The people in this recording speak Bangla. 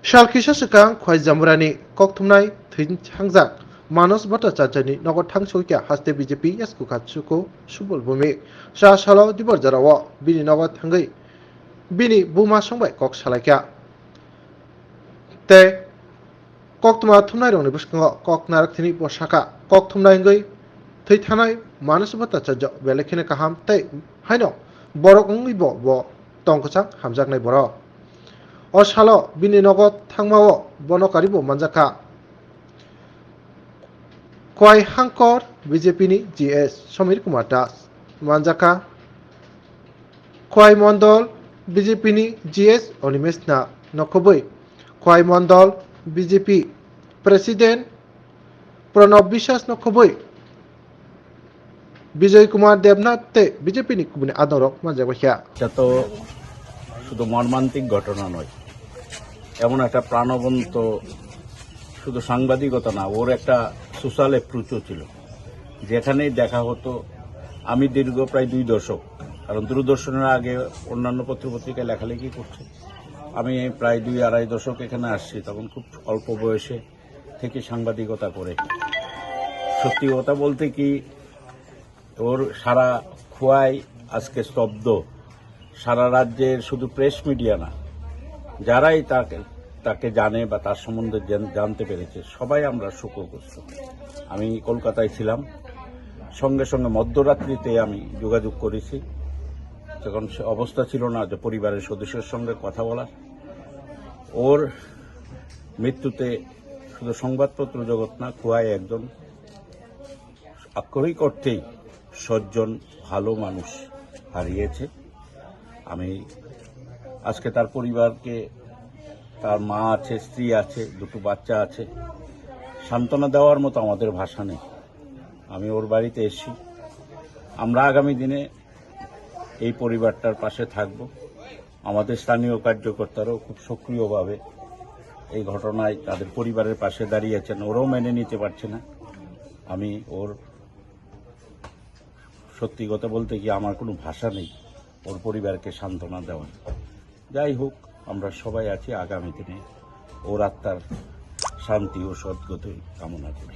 Salkisa sekang khwai jamurani kokthumnai thinhangjak Manos Bhattacharjani nogor thangsoikya haste BJP yasku khatsuko subol bumi sa salo dibor jarawo bini nogor thangai bini buma songbai kok salaikya te koktuma thumnai rongni bwskango kok narak thini bosaka kok thumnai ngoi thai thanai Manos Bhattacharya belekhine kaham tei haino borok ngui bo tongkachak hamjaknai borok o salo bini nogor thangmao bonokaribo manjaka Kwai Hangkor BJP ni GS Samir Kumar Das manjaka Kwai Mondol BJP ni GS Onimesna nokoboi Kwai Mondol BJP President Pranab Biswas nokoboi Bijoy Kumar Devnath te BJP ni kubuni adorok manjakwa এটা তো শুধু মর্মান্তিক ঘটনা নয়, এমন একটা প্রাণবন্ত শুধু সাংবাদিকতা না, ওর একটা সোশ্যাল অ্যাপ্রোচও ছিল। যেখানেই দেখা হতো, আমি দীর্ঘ প্রায় 2 দশক, কারণ দূরদর্শনের আগে অন্যান্য পত্রপত্রিকায় লেখালেখি করছে, আমি প্রায় 2-2.5 দশক এখানে আসছি। তখন খুব অল্প বয়সে থেকে সাংবাদিকতা করে সত্যি কথা বলতে কি ওর সারা খোয়াই আজকে স্তব্ধ। সারা রাজ্যের শুধু প্রেস মিডিয়া না, যারাই তাকে জানে বা তার সম্বন্ধে জানতে পেরেছে, সবাই আমরা শোকগ্রস্ত। আমি কলকাতায় ছিলাম, সঙ্গে সঙ্গে মধ্যরাত্রিতে আমি যোগাযোগ করেছি, যখন সে অবস্থা ছিল না যে পরিবারের সদস্যের সঙ্গে কথা বলার। ওর মৃত্যুতে শুধু সংবাদপত্র জগৎ না, খোয়াই একজন আক্ষরিক অর্থেই সজ্জন ভালো মানুষ হারিয়েছে। আমি আজকে তার পরিবারকে, তার মা আছে, স্ত্রী আছে, 2টো বাচ্চা আছে, সান্ত্বনা দেওয়ার মতো আমাদের ভাষা নেই। আমি ওর বাড়িতে এসেছি। আমরা আগামী দিনে এই পরিবারটার পাশে থাকব। আমাদের স্থানীয় কার্যকর্তারাও খুব সক্রিয়ভাবে এই ঘটনায় তাদের পরিবারের পাশে দাঁড়িয়েছেন। ওরাও মেনে নিতে পারছে না। আমি ওর সত্যি কথা বলতে কি আমার কোনো ভাষা নেই ওর পরিবারকে সান্ত্বনা দেওয়ার। যাই হোক, আমরা সবাই আছি, আগামী দিনে ওর আত্মার শান্তি ও সদ্গতি কামনা করি।